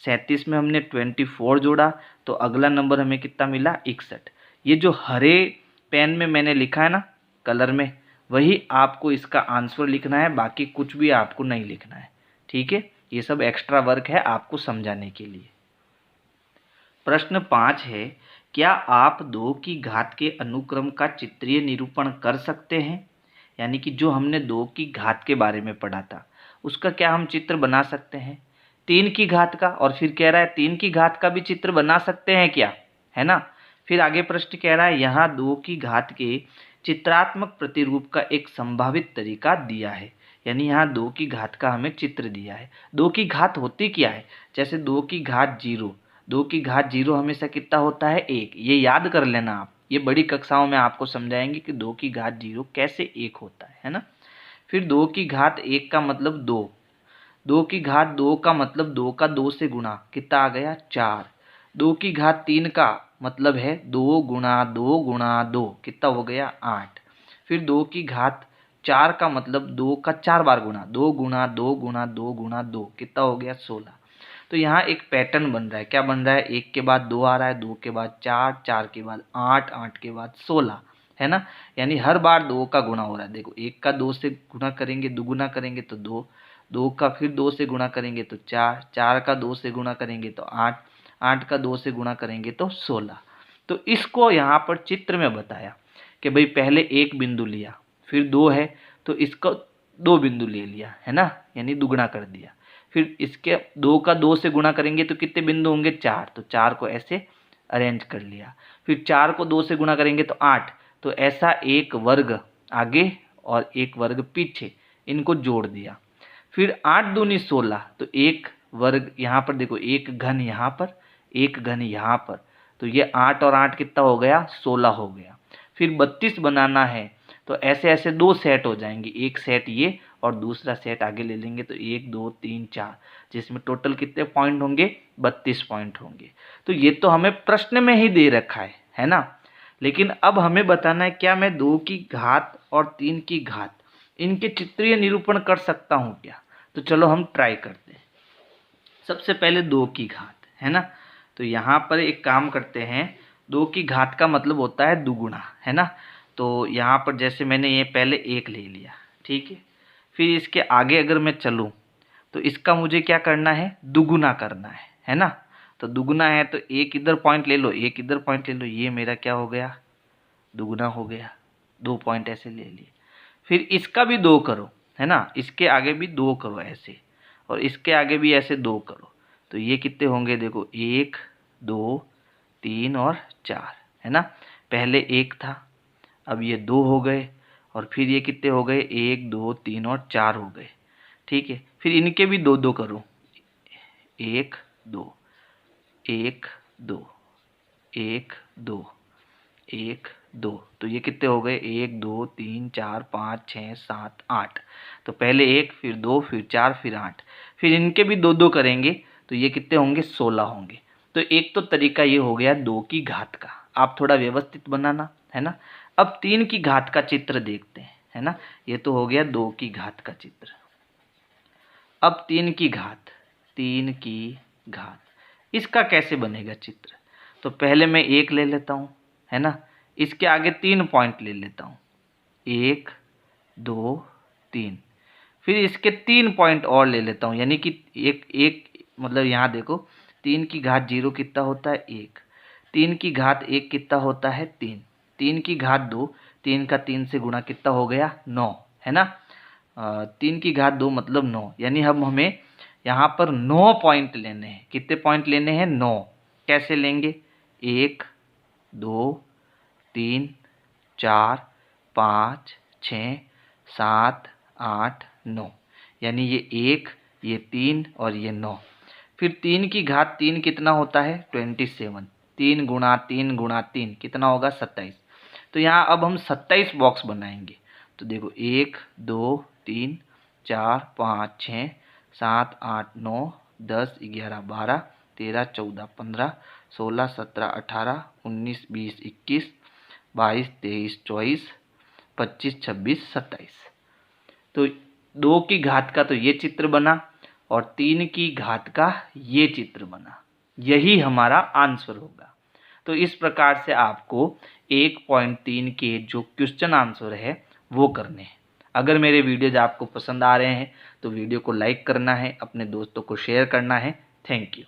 37 में हमने 24 जोड़ा, तो अगला नंबर हमें कितना मिला, 61। ये जो हरे पेन में मैंने लिखा है ना कलर में, वही आपको इसका आंसर लिखना है, बाकी कुछ भी आपको नहीं लिखना है। ठीक है, ये सब एक्स्ट्रा वर्क है आपको समझाने के लिए। प्रश्न 5 है, क्या आप 2 की घात के अनुक्रम का चित्रीय निरूपण कर सकते हैं? यानी कि जो हमने 2 की घात के बारे में पढ़ा था उसका क्या हम चित्र बना सकते हैं? 3 की घात का, और फिर कह रहा है 3 की घात का भी चित्र बना सकते हैं क्या, है ना। फिर आगे प्रश्न कह रहा है यहाँ 2 की घात के चित्रात्मक प्रतिरूप का एक संभावित तरीका दिया है। यानी यहाँ 2 की घात का हमें चित्र दिया है। 2 की घात होती क्या है, जैसे 2 की घात 0, 2 की घात 0 हमेशा कितना होता है, 1। ये याद कर लेना आप, ये बड़ी कक्षाओं में आपको समझाएंगे कि 2 की घात 0 कैसे 1 होता है ना। फिर 2 की घात 1 का मतलब 2, 2 की घात 2 का मतलब 2 का 2 से गुणा, कितना आ गया, 4। 2 की घात 3 का मतलब है 2 गुणा 2 गुणा 2, कितना हो गया, 8। फिर 2 की घात 4 का मतलब 2 का 4 बार गुणा, 2 गुणा 2 गुणा 2 गुणा 2, कितना हो गया, 16। तो यहाँ एक पैटर्न बन रहा है, क्या बन रहा है, 1 के बाद 2 आ रहा है, 2 के बाद 4, 4 के बाद 8, 8 के बाद 16, है ना। यानी हर बार 2 का गुणा हो रहा है। देखो 1 का 2 से गुणा करेंगे, दुगुना करेंगे तो 2, 2 का फिर 2 से गुणा करेंगे तो 4, 4 का 2 से गुणा करेंगे तो 8, 8 का 2 से गुणा करेंगे तो 16। तो इसको यहाँ पर चित्र में बताया कि भाई पहले एक बिंदु लिया, फिर 2 है तो इसको 2 बिंदु ले लिया, है ना, यानी दुगुना कर दिया। फिर इसके 2 का 2 से गुणा करेंगे तो कितने बिंदु होंगे, 4, तो 4 को ऐसे अरेंज कर लिया। फिर 4 को 2 से गुणा करेंगे तो 8, तो ऐसा एक वर्ग आगे और एक वर्ग पीछे, इनको जोड़ दिया। फिर 8 दूनी 16, तो एक वर्ग यहाँ पर देखो, एक घन यहाँ पर, एक घन यहाँ पर, तो ये 8 और 8 कितना हो गया, 16 हो गया। फिर 32 बनाना है तो ऐसे ऐसे 2 सेट हो जाएंगे, एक सेट ये और दूसरा सेट आगे ले लेंगे, तो 1 2 3 4, जिसमें टोटल कितने पॉइंट होंगे, 32 पॉइंट होंगे। तो ये तो हमें प्रश्न में ही दे रखा है ना। लेकिन अब हमें बताना है क्या मैं 2 की घात और 3 की घात इनके चित्रीय निरूपण कर सकता हूँ क्या। तो चलो हम ट्राई करते हैं। सबसे पहले 2 की घात, है ना, तो यहाँ पर एक काम करते हैं, 2 की घात का मतलब होता है दुगुना, है ना। तो यहाँ पर जैसे मैंने ये पहले 1 ले लिया, ठीक है। फिर इसके आगे अगर मैं चलूँ तो इसका मुझे क्या करना है, दुगुना करना है ना। तो दुगुना है तो एक इधर पॉइंट ले लो, एक इधर पॉइंट ले लो, ये मेरा क्या हो गया, दुगुना हो गया। 2 पॉइंट ऐसे ले लिए। फिर इसका भी 2 करो, है ना, इसके आगे भी 2 करो ऐसे, और इसके आगे भी ऐसे 2 करो, तो ये कितने होंगे, देखो 1 2 3 और 4, है ना। पहले 1 था, अब ये 2 हो गए, और फिर ये कितने हो गए, 1 2 3 और 4 हो गए, ठीक है। फिर इनके भी 2 2 करो, 1 2 1 2 1 2 1 2, तो ये कितने हो गए, 1 2 3 4 5 6 7 8। तो पहले 1 फिर 2 फिर 4 फिर 8, फिर इनके भी 2 2 करेंगे तो ये कितने होंगे, 16 होंगे। तो एक तो तरीका ये हो गया 2 की घात का, आप थोड़ा व्यवस्थित बनाना, है ना। अब 3 की घात का चित्र देखते हैं, है ना। ये तो हो गया 2 की घात का चित्र। अब 3 की घात, 3 की घात, इसका कैसे बनेगा चित्र। तो पहले मैं 1 ले लेता हूँ, है ना, इसके आगे 3 पॉइंट ले लेता हूँ, 1 2 3, फिर इसके 3 पॉइंट और ले लेता हूँ, यानी कि एक एक मतलब यहाँ देखो 3 की घात 0 कितना होता है, 1, 3 की घात 1 कितना होता है, 3, 3 की घात 2, 3 का 3 से गुणा कितना हो गया, 9, है ना। 3 की घात 2 मतलब 9, यानी अब हमें यहाँ पर 9 पॉइंट लेने हैं। कितने पॉइंट लेने हैं? 9। कैसे लेंगे? 1 2 3 4 5 6 7 8 9, यानी ये 1, ये 3 और ये 9। फिर 3 की घात 3 कितना होता है? 27। 3 गुणा 3 गुणा 3 कितना होगा? 27। तो यहाँ अब हम 27 बॉक्स बनाएंगे। तो देखो 1 2 3 4 5 6 7 8 9 10 11 12 13 14 15 16 17 18 19 20 21 22 23 24 25 26 27। तो 2 की घात का तो ये चित्र बना और 3 की घात का ये चित्र बना। यही हमारा आंसर होगा। तो इस प्रकार से आपको 1.3 के जो क्वेश्चन आंसर है वो करने हैं। अगर मेरे वीडियोज आपको पसंद आ रहे हैं तो वीडियो को लाइक करना है, अपने दोस्तों को शेयर करना है। Thank you.